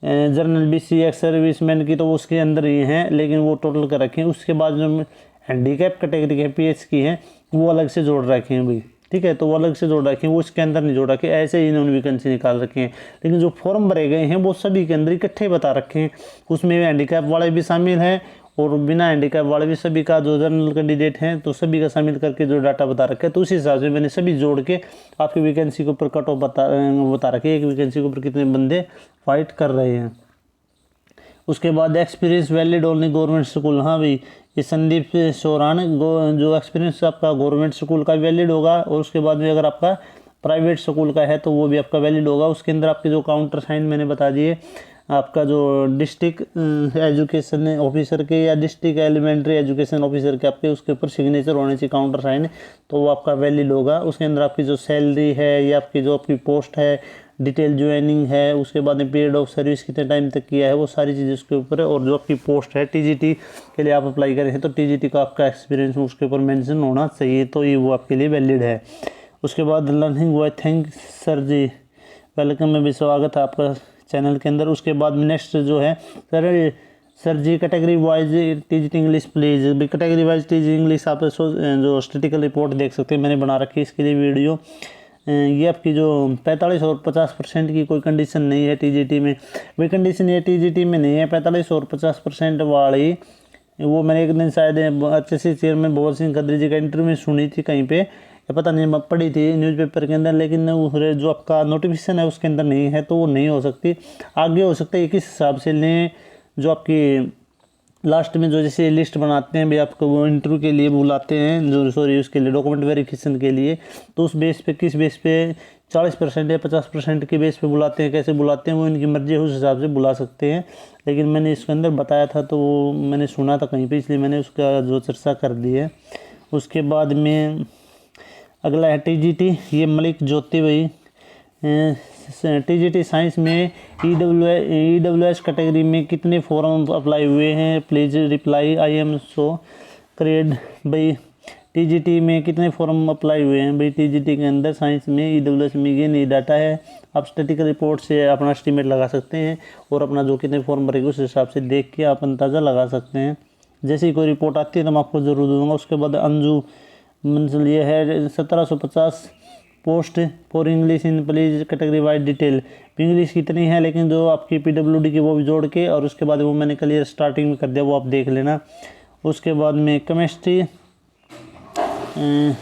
जनरल बीसी एक्स सर्विसमैन की तो उसके अंदर ही हैं, लेकिन वो टोटल कर रखे हैं। उसके बाद जो हैंडीकैप कैटेगरी के पीएच की हैं वो अलग से जोड़ रखे हैं भाई, ठीक है, तो वो अलग से जोड़ रखे हैं, वो इसके अंदर नहीं जोड़ रखे, ऐसे ही इन्होंने वैकेंसी निकाल रखे हैं। लेकिन जो फॉर्म भरे गए हैं वो सभी के अंदर इकट्ठे बता रखे हैं, उसमें हैंडीकैप वाले भी शामिल हैं और बिना हैंडीकैप वाले भी, सभी का जो जनरल कैंडिडेट हैं तो सभी का शामिल करके जो डाटा बता रखा है, तो उस हिसाब से मैंने सभी जोड़ के आपकी वैकेंसी के ऊपर कट ऑफ बता रखे, एक वैकेंसी के ऊपर कितने बंदे फाइट कर रहे हैं। उसके बाद experience valid only government school, हाँ भाई ये संदीप सोरान, जो एक्सपीरियंस आपका गवर्नमेंट स्कूल का वैलिड होगा, और उसके बाद में अगर आपका प्राइवेट स्कूल का है तो वो भी आपका वैलिड होगा। उसके अंदर आपके जो काउंटर साइन मैंने बता दिए, आपका जो डिस्ट्रिक्ट एजुकेशन ऑफिसर के या डिस्ट्रिक्ट एलिमेंट्री एजुकेशन ऑफिसर के आपके उसके ऊपर सिग्नेचर होने चाहिए काउंटर साइन, तो वो आपका वैलिड होगा। उसके अंदर आपकी जो सैलरी है या आपकी जो आपकी पोस्ट है, डिटेल ज्वाइनिंग है, उसके बाद में पीरियड ऑफ सर्विस कितने टाइम तक किया है, वो सारी चीज़ें उसके ऊपर है। और जो आपकी पोस्ट है टीजीटी के लिए आप अप्लाई करें हैं तो टीजीटी का आपका एक्सपीरियंस उसके ऊपर मेंशन होना चाहिए, तो ये वो आपके लिए वैलिड है। उसके बाद लर्निंग हुआ, थैंक सर जी, वेलकम में भी स्वागत है आपका चैनल के अंदर। उसके बाद नेक्स्ट जो है sir ji category wise TGT English please, category wise TG English आप जो स्टैटिकल रिपोर्ट देख सकते हैं मैंने बना रखी है इसके लिए वीडियो। ये आपकी जो 45 और 50% की कोई कंडीशन नहीं है टीजीटी में, वही कंडीशन ये टीजीटी में नहीं है 45 और 50% वाली। वो मैंने एक दिन शायद HSC चेयरमैन भगवत सिंह खत्री जी का इंटरव्यू में सुनी थी कहीं पे, पता नहीं पढ़ी थी न्यूज़पेपर के अंदर, लेकिन जो आपका नोटिफिकेशन है उसके अंदर नहीं है, तो वो नहीं हो सकती। आगे हो सकता है किस हिसाब से लें, जो आपकी लास्ट में जो जैसे लिस्ट बनाते हैं भी आपको वो इंटरव्यू के लिए बुलाते हैं, जो सॉरी उसके लिए डॉक्यूमेंट वेरिफिकेशन के लिए, तो उस बेस पे किस बेस पे 40% या 50% के बेस पे बुलाते हैं, कैसे बुलाते हैं वो इनकी मर्जी है, उस हिसाब से बुला सकते हैं। लेकिन मैंने इसके अंदर बताया था तो वो मैंने सुना था कहीं पे, इसलिए मैंने उसका जो चर्चा कर दी है। उसके बाद में अगला है टीजीटी, ये मलिक ज्योति भाई, टीजीटी साइंस में ईडब्ल्यूएस कैटेगरी में कितने फॉर्म अप्लाई हुए हैं, please reply, I am so scared. भाई टीजीटी में कितने फॉर्म अप्लाई हुए हैं, भाई टीजीटी के अंदर साइंस में ईडब्ल्यूएस में ये नहीं डाटा है, आप स्टैटिकल रिपोर्ट से अपना एस्टीमेट लगा सकते हैं और अपना जो कितने फॉर्म भरेंगे उस हिसाब से देख के आप अंदाज़ा लगा सकते हैं। जैसे ही कोई रिपोर्ट आती है तो मैं आपको ज़रूर दूँगा। उसके बाद अंजू मंजिल, ये है 1750 post for English in please category wise detail, English कितनी है, लेकिन जो आपकी पीडब्ल्यूडी की वो भी जोड़ के, और उसके बाद वो मैंने क्लियर स्टार्टिंग में कर दिया, वो आप देख लेना। उसके बाद में केमिस्ट्री,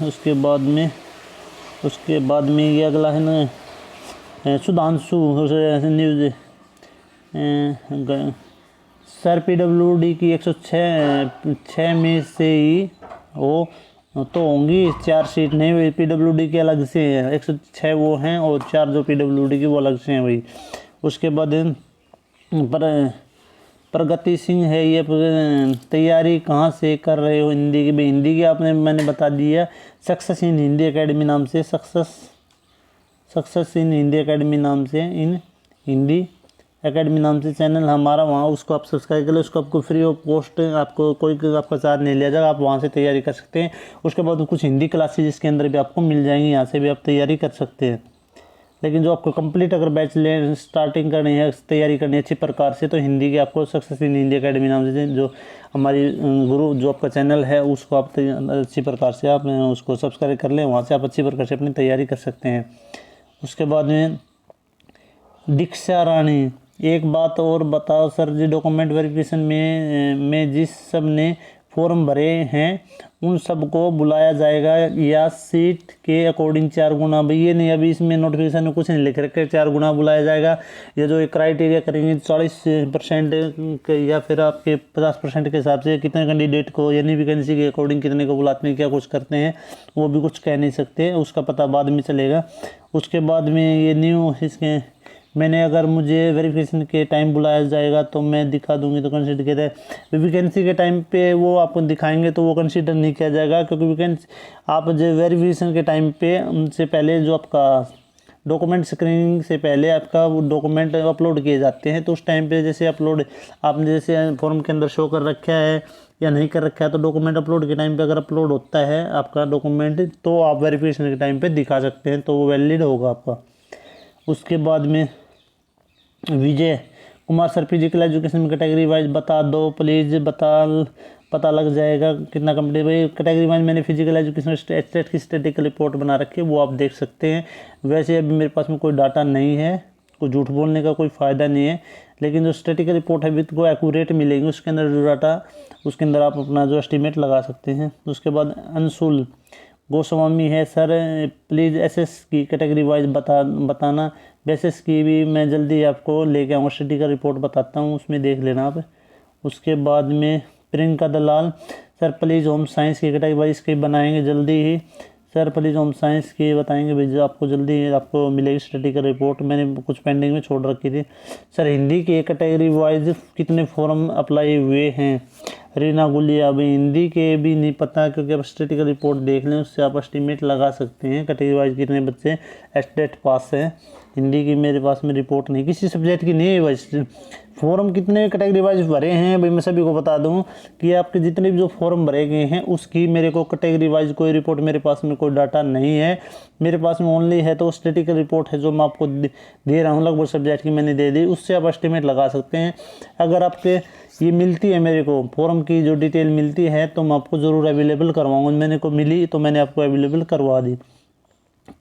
उसके बाद में ये अगला है ना सुधांशु न्यूज़, सर पीडब्ल्यूडी की 106 में से ही वो तो होंगी 4 सीट नहीं हुई, पीडब्ल्यूडी के अलग से हैं 106 वो हैं और 4 जो पीडब्ल्यूडी की वो अलग से हैं भाई। उसके बाद प्रगति सिंह है, ये तैयारी कहाँ से कर रहे हो हिंदी की? भाई हिंदी की आपने मैंने बता दिया, सक्सेस इन हिंदी एकेडमी नाम से, सक्सेस इन हिंदी एकेडमी नाम से, इन हिंदी एकेडमी नाम से चैनल हमारा, वहाँ उसको आप सब्सक्राइब कर लो। उसको आपको फ्री ऑफ कॉस्ट, आपको कोई आपका चार्ज नहीं लिया जाएगा, आप वहाँ से तैयारी कर सकते हैं। उसके बाद कुछ हिंदी क्लासेज इसके अंदर भी आपको मिल जाएंगी, यहाँ से भी आप तैयारी कर सकते हैं। लेकिन जो आपको कंप्लीट अगर बैच ले स्टार्टिंग करनी है, तैयारी करनी है अच्छी प्रकार से, तो हिंदी की आपको सक्सेस इन हिंदी एकेडमी नाम से जो हमारी गुरु जो आपका चैनल है, उसको आप अच्छी प्रकार से आप उसको सब्सक्राइब कर लें, वहाँ से आप अच्छी प्रकार से अपनी तैयारी कर सकते हैं। उसके बाद में दीक्षा रानी, एक बात और बताओ सर जी, डॉक्यूमेंट वेरिफिकेशन में जिस सब ने फॉर्म भरे हैं उन सबको बुलाया जाएगा या सीट के अकॉर्डिंग 4 गुना? भाई ये नहीं, अभी इसमें नोटिफिकेशन में कुछ नहीं लिख रखे 4 गुना बुलाया जाएगा। ये जो एक क्राइटेरिया करेंगे 40% या फिर आपके 50% के हिसाब से कितने कैंडिडेट को, यानी वैकेंसी के अकॉर्डिंग कितने को बुलाते हैं, क्या कुछ करते हैं, वो भी कुछ कह नहीं सकते, उसका पता बाद में चलेगा। उसके बाद में ये न्यू इसके मैंने अगर मुझे वेरिफिकेशन के टाइम बुलाया जाएगा तो मैं दिखा दूंगी तो कंसिडर किया जाए। वैकेंसी के टाइम पे वो आपको दिखाएंगे तो वो कंसिडर नहीं किया जाएगा, क्योंकि वैकेंसी आप जो वेरिफिकेशन के टाइम पे उनसे पहले जो आपका डॉक्यूमेंट स्क्रीनिंग से पहले आपका वो डॉक्यूमेंट अपलोड किए जाते हैं, तो उस टाइम पे जैसे अपलोड आपने जैसे फॉर्म के अंदर शो कर रखा है या नहीं कर रखा है, तो डॉक्यूमेंट अपलोड के टाइम पे अगर अपलोड होता है आपका डॉक्यूमेंट, तो आप वेरिफिकेशन के टाइम पे दिखा सकते हैं, तो वो वैलिड होगा आपका। उसके बाद में Vijay Kumar sir, physical education category wise बता दो प्लीज़, पता लग जाएगा कितना कंप्लीट। भाई कैटेगरी वाइज मैंने फिजिकल एजुकेशन स्टेट की स्टैटिकल रिपोर्ट बना रखी है, वो आप देख सकते हैं। वैसे अभी मेरे पास में कोई डाटा नहीं है, कोई झूठ बोलने का कोई फ़ायदा नहीं है, लेकिन जो स्टैटिकल रिपोर्ट है विद को एक्यूरेट मिलेगी, उसके अंदर जो डाटा, उसके अंदर आप अपना जो एस्टिमेट लगा सकते हैं। उसके बाद अंशुल गोस्वामी है, सर प्लीज़ एसएस की कैटेगरी वाइज बताना। बेसिस की भी मैं जल्दी आपको लेके आऊँगा, स्टडी का रिपोर्ट बताता हूँ, उसमें देख लेना आप। उसके बाद में प्रियंका दलाल, सर प्लीज़ होम साइंस की कैटेगरी वाइज की बनाएंगे जल्दी ही, सर प्लीज़ होम साइंस की बताएंगे भेजो, आपको जल्दी आपको मिलेगी स्टडी का रिपोर्ट, मैंने कुछ पेंडिंग में छोड़ रखी थी। सर हिंदी की कैटेगरी वाइज कितने फॉर्म अप्लाई हुए हैं? रीना गुलिया, अभी हिंदी के भी नहीं पता, क्योंकि आप स्टडी का रिपोर्ट देख लें, उससे आप एस्टिमेट लगा सकते हैं कैटेगरी वाइज कितने बच्चे एस्टेट पास हैं। हिंदी की मेरे पास में रिपोर्ट नहीं, किसी सब्जेक्ट की नहीं है भाई। फॉर्म कितने कैटेगरी वाइज भरे हैं भाई मैं सभी को बता दूं कि आपके जितने भी जो फॉर्म भरे गए हैं उसकी मेरे को कैटेगरी वाइज कोई रिपोर्ट मेरे पास में कोई डाटा नहीं है। मेरे पास में ओनली है तो स्टैटिकल रिपोर्ट है जो मैं आपको दे रहा हूँ, लगभग सब्जेक्ट की मैंने दे दी, उससे आप एस्टिमेट लगा सकते हैं। अगर आपके ये मिलती है मेरे को फॉर्म की जो डिटेल मिलती है तो मैं आपको ज़रूर अवेलेबल करवाऊँगा, मैंने को मिली तो मैंने आपको अवेलेबल करवा दी।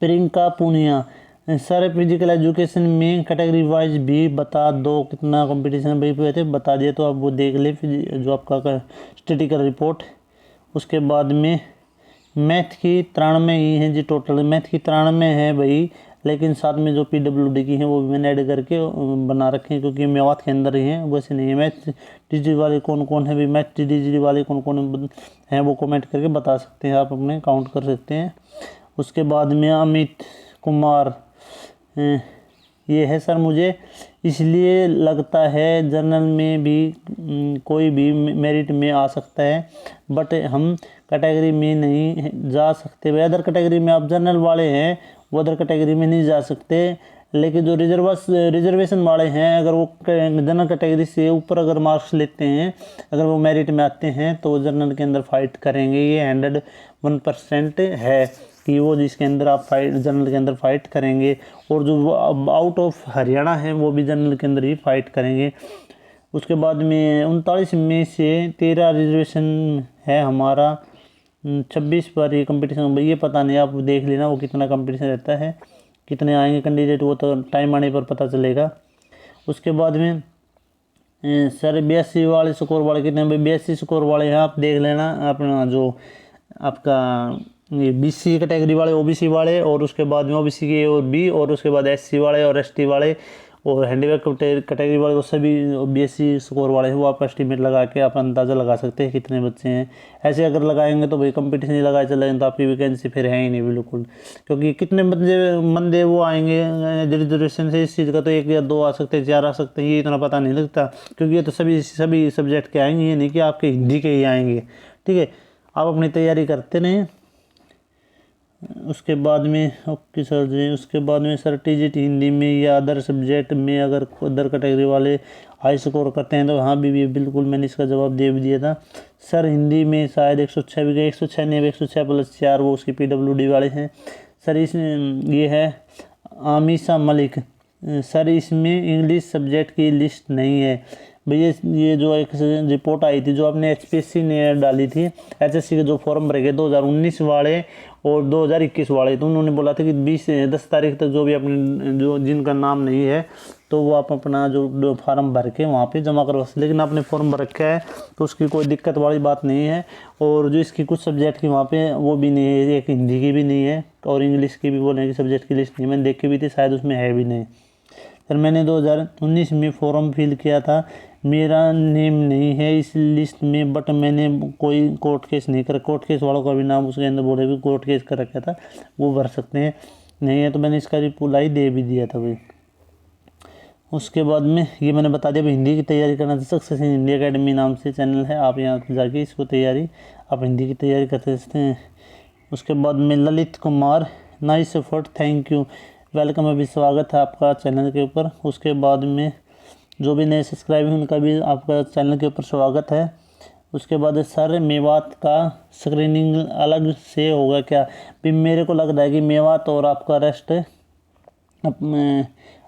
Priyanka Punia, sir physical education में कैटेगरी वाइज भी बता दो कितना कंपटीशन भाई हुए थे, बता दिए तो आप वो देख ले जो आपका स्टैटिकल रिपोर्ट। उसके बाद में मैथ की 93 ही हैं जी, टोटल मैथ की 93 है भाई, लेकिन साथ में जो PWD की हैं वो भी मैंने ऐड करके बना रखे हैं, क्योंकि मेवात के अंदर ही हैं, वैसे नहीं है। मैथ TGT वाले कौन कौन है भाई, मैथ TGT वाले कौन कौन हैं वो कमेंट करके बता सकते हैं, आप अपने काउंट कर सकते हैं। उसके बाद में अमित कुमार, ये है सर मुझे इसलिए लगता है जनरल में भी कोई भी मेरिट में आ सकता है, बट हम कैटेगरी में नहीं जा सकते। भाई अदर कैटेगरी में आप जनरल वाले हैं वो अदर कैटेगरी में नहीं जा सकते, लेकिन जो रिजर्वेशन वाले हैं अगर वो जनरल कैटेगरी से ऊपर अगर मार्क्स लेते हैं, अगर वो मेरिट में आते हैं तो वो जनरल के अंदर फाइट करेंगे। ये 101% है कि वो जिसके अंदर आप जनरल के अंदर फाइट करेंगे, और जो आउट ऑफ हरियाणा है वो भी जनरल के अंदर ही फाइट करेंगे। उसके बाद में 39 में से 13 रिजर्वेशन है हमारा, 26 पर ये कंपटीशन, ये पता नहीं, आप देख लेना वो कितना कंपटीशन रहता है, कितने आएंगे कैंडिडेट, वो तो टाइम आने पर पता चलेगा। उसके बाद में सर 82 वाले स्कोर वाले कितने, 82 स्कोर वाले हैं, आप देख लेना अपना जो आपका ये BC कैटेगरी वाले, OBC वाले, और उसके बाद में OBC के A और B, और उसके बाद SC वाले और ST वाले, और हैंडीकैप कैटेगरी वाले वो सभी BSc स्कोर वाले हैं, वो आप एस्टीमेट लगा के आप अंदाज़ा लगा सकते हैं कितने बच्चे हैं। ऐसे अगर लगाएंगे तो भाई कंपटीशन ही लगाए चलेंगे तो आपकी वैकेंसी फिर है ही नहीं बिल्कुल, क्योंकि कितने बंदे वो आएंगे रिजर्वेशन से इस चीज़ का, तो 1 या 2 आ सकते हैं, 4 आ सकते हैं, ये इतना पता नहीं लगता, क्योंकि ये तो सभी सब्जेक्ट के आएंगे, ये नहीं कि आपके हिंदी के ही आएंगे। ठीक है, आप अपनी तैयारी करते रहें। उसके बाद में ओके सर जी, उसके बाद में सर TGT हिंदी में या अदर सब्जेक्ट में अगर अदर कैटेगरी वाले हाई स्कोर करते हैं तो हाँ भी बिल्कुल, मैंने इसका जवाब दे भी दिया था सर। हिंदी में शायद 106 भी गए, 106 नहीं, 106 + 4 वो उसकी PWD वाले हैं सर। ये है आमिशा मलिक सर, इसमें इंग्लिश सब्जेक्ट की लिस्ट नहीं है भैया। ये जो एक रिपोर्ट आई थी जो आपने HPSC ने डाली थी, HSC के जो फॉर्म भरे गए 2019 वाले और 2021 वाले, तो उन्होंने बोला था कि 10 तारीख तक जो भी अपने जो जिनका नाम नहीं है तो वो आप अपना जो फार्म भर के वहाँ पे जमा करवा सकते, लेकिन आपने फॉर्म भर रखा है तो उसकी कोई दिक्कत वाली बात नहीं है। और जो इसकी कुछ सब्जेक्ट की वहाँ पे वो भी नहीं है, एक हिंदी की भी नहीं है और इंग्लिश की भी बोले कि सब्जेक्ट की लिस्ट नहीं, मैंने देख के भी थी, शायद उसमें है भी नहीं सर। मैंने 2019 में फॉर्म फिल किया था, मेरा नेम नहीं है इस लिस्ट में, बट मैंने कोई कोर्ट केस नहीं करा। कोर्ट केस वालों का भी नाम उसके अंदर बोले भी कोर्ट केस कर रखा था, वो भर सकते हैं, नहीं है तो मैंने इसका रिप्लाई दे भी दिया था भाई। उसके बाद में ये मैंने बता दिया भाई, हिंदी की तैयारी करना था, सक्सेस इन हिंदी अकेडमी नाम से चैनल है, आप यहाँ पर जाके इसको तैयारी आप हिंदी की तैयारी करते सकते हैं। उसके बाद में Lalit Kumar, nice effort, thank you, welcome, अभी स्वागत है आपका चैनल के ऊपर। उसके बाद में जो भी नए सब्सक्राइब हैं उनका भी आपका चैनल के ऊपर स्वागत है। उसके बाद सर मेवात का स्क्रीनिंग अलग से होगा क्या? भी मेरे को लग रहा है कि मेवात और आपका रेस्ट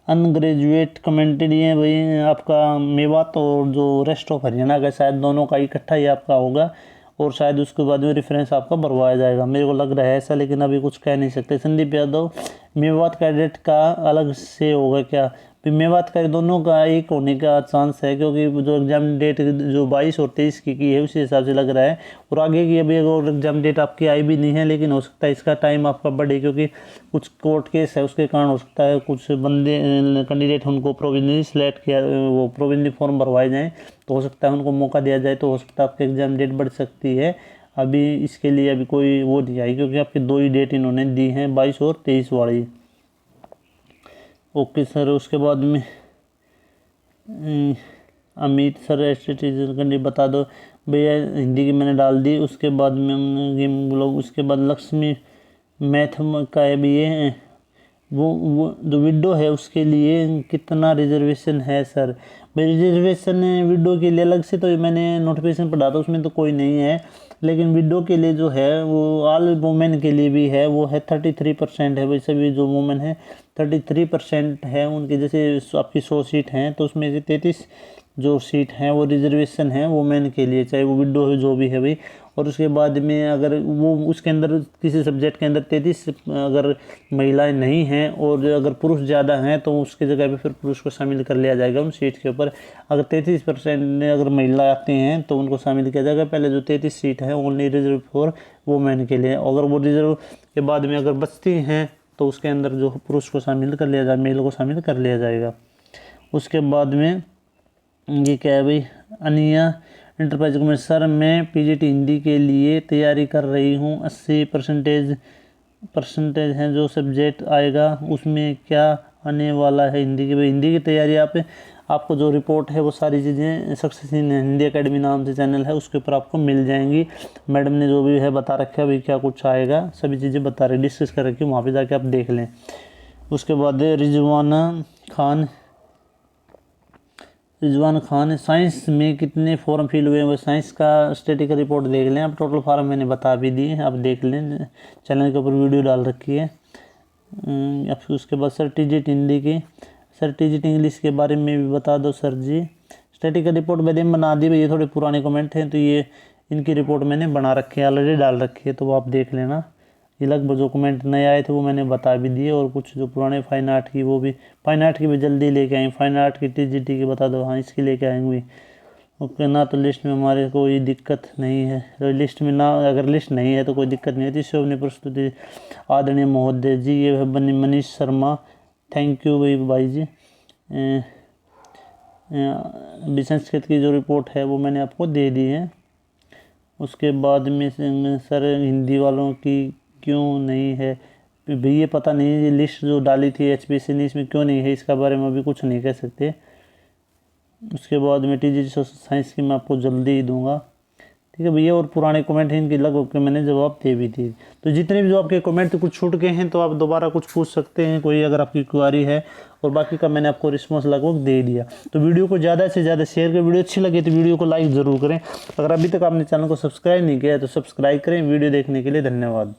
अनग्रेजुएट कमेंट्री है भाई, आपका मेवात और जो रेस्ट ऑफ हरियाणा का शायद दोनों का इकट्ठा ही आपका होगा और शायद उसके बाद में रेफरेंस आपका भरवाया जाएगा, मेरे को लग रहा है ऐसा, लेकिन अभी कुछ कह नहीं सकते। संदीप यादव, मेवात कैडेट का अलग से होगा क्या? फिर मेवात का दोनों का एक होने का चांस है, क्योंकि जो एग्ज़ाम डेट जो 22 और 23 की है उसी हिसाब से लग रहा है, और आगे की अभी और एग्ज़ाम डेट आपकी आई भी नहीं है, लेकिन हो सकता है इसका टाइम आपका बढ़े, क्योंकि कुछ कोर्ट केस है उसके कारण हो सकता है कुछ बंदे कैंडिडेट उनको प्रोविजनली सिलेक्ट किया, वो प्रोविजनली फॉर्म भरवाए जाएँ तो हो सकता है उनको मौका दिया जाए, तो हो सकता है आपकी एग्ज़ाम डेट बढ़ सकती है। अभी इसके लिए अभी कोई वो नहीं आई, क्योंकि आपकी 2 ही डेट इन्होंने दी हैं, 22 और 23 वाली। ओके सर, उसके बाद में अमित सर एस्टेटिक बता दो भैया, हिंदी की मैंने डाल दी। उसके बाद में गेम लोग, उसके बाद लक्ष्मी मैथ का है भी ये, वो जो विडो है उसके लिए कितना रिजर्वेशन है सर? भाई रिजर्वेशन विडो के लिए अलग से तो मैंने नोटिफिकेशन पढ़ा था, उसमें तो कोई नहीं है, लेकिन विडो के लिए जो है वो ऑल वुमेन के लिए भी है, वो है 33% है। वैसे भी जो वुमेन है 33% है उनके, जैसे आपकी 100 सीट हैं तो उसमें से 33 जो सीट हैं वो रिजर्वेशन है वुमेन के लिए, चाहे वो विडो है जो भी है भाई। और उसके बाद में अगर वो उसके अंदर किसी सब्जेक्ट के अंदर 33 अगर महिलाएं नहीं हैं और अगर पुरुष ज़्यादा हैं तो उसकी जगह पे फिर पुरुष को शामिल कर लिया जाएगा उन सीट के ऊपर। अगर 33% अगर महिला आती हैं तो उनको शामिल किया जाएगा। पहले जो 33 सीट हैं ओनली रिजर्व फॉर वुमेन के लिए, अगर वो रिजर्व के बाद में अगर बचती हैं तो उसके अंदर जो पुरुष को शामिल कर लिया जाए, मेल को शामिल कर लिया जाएगा। उसके बाद में ये क्या है भाई, अनिया इंटरप्राइज में, सर मैं पीजीटी हिंदी के लिए तैयारी कर रही हूँ, 80% है जो सब्जेक्ट आएगा उसमें क्या आने वाला है हिंदी की? भाई हिंदी की तैयारी आपको जो रिपोर्ट है वो सारी चीज़ें सक्सेस इन हिंदी अकेडमी नाम से चैनल है उसके ऊपर आपको मिल जाएंगी। मैडम ने जो भी है बता रखा है भाई क्या कुछ आएगा, सभी चीज़ें बता रही डिस्कस कर रखी है, वहाँ पे जाके आप देख लें। उसके बाद रिजवान खान, साइंस में कितने फॉर्म फिल हुए हैं? वो साइंस का स्टैटिक रिपोर्ट देख लें आप, टोटल फॉर्म मैंने बता भी दिए, आप देख लें, चैनल के ऊपर वीडियो डाल रखी है। अब उसके बाद सर टीजीटी हिंदी की, सर टीजीटी इंग्लिश के बारे में भी बता दो सर जी। स्टैटिक रिपोर्ट मैंने बना दी भाई, ये थोड़े पुराने कमेंट हैं तो ये इनकी रिपोर्ट मैंने बना रखी है, ऑलरेडी डाल रखी है, तो वो आप देख लेना। ये लगभग जो कमेंट नए आए थे वो मैंने बता भी दिए, और कुछ जो पुराने फाइन आर्ट की वो भी, फाइन आर्ट की भी जल्दी लेके आएंगे, फाइन आर्ट की टीजीटी की बता दो, हाँ इसकी लेके आएंगे। ओके ना, तो लिस्ट में हमारे कोई दिक्कत नहीं है, तो लिस्ट में ना अगर लिस्ट नहीं है तो कोई दिक्कत नहीं है। शोभनी प्रस्तुति आदरणीय महोदय जी, ये है मनीष शर्मा, थैंक यू भाई जी। संस्कृत की जो रिपोर्ट है वो मैंने आपको दे दी है। उसके बाद में सर हिंदी वालों की क्यों नहीं है भी, ये पता नहीं ये लिस्ट जो डाली थी HPSC ने इसमें क्यों नहीं है, इसका बारे में अभी कुछ नहीं कह सकते। उसके बाद में TGT सोशल साइंस की मैं आपको जल्दी ही दूंगा, ठीक है भैया। और पुराने कमेंट हैं इनकी लगभग के मैंने जवाब दे भी थी। तो जितने भी जो आपके कमेंट कुछ छूट गए हैं तो आप दोबारा कुछ पूछ सकते हैं कोई अगर आपकी क्वेरी है, और बाकी का मैंने आपको रिस्पॉन्स लगभग दे दिया। तो वीडियो को ज़्यादा से ज़्यादा शेयर करें, वीडियो अच्छी लगे तो वीडियो को लाइक ज़रूर करें। अगर अभी तक आपने चैनल को सब्सक्राइब नहीं किया है तो सब्सक्राइब करें। वीडियो देखने के लिए धन्यवाद।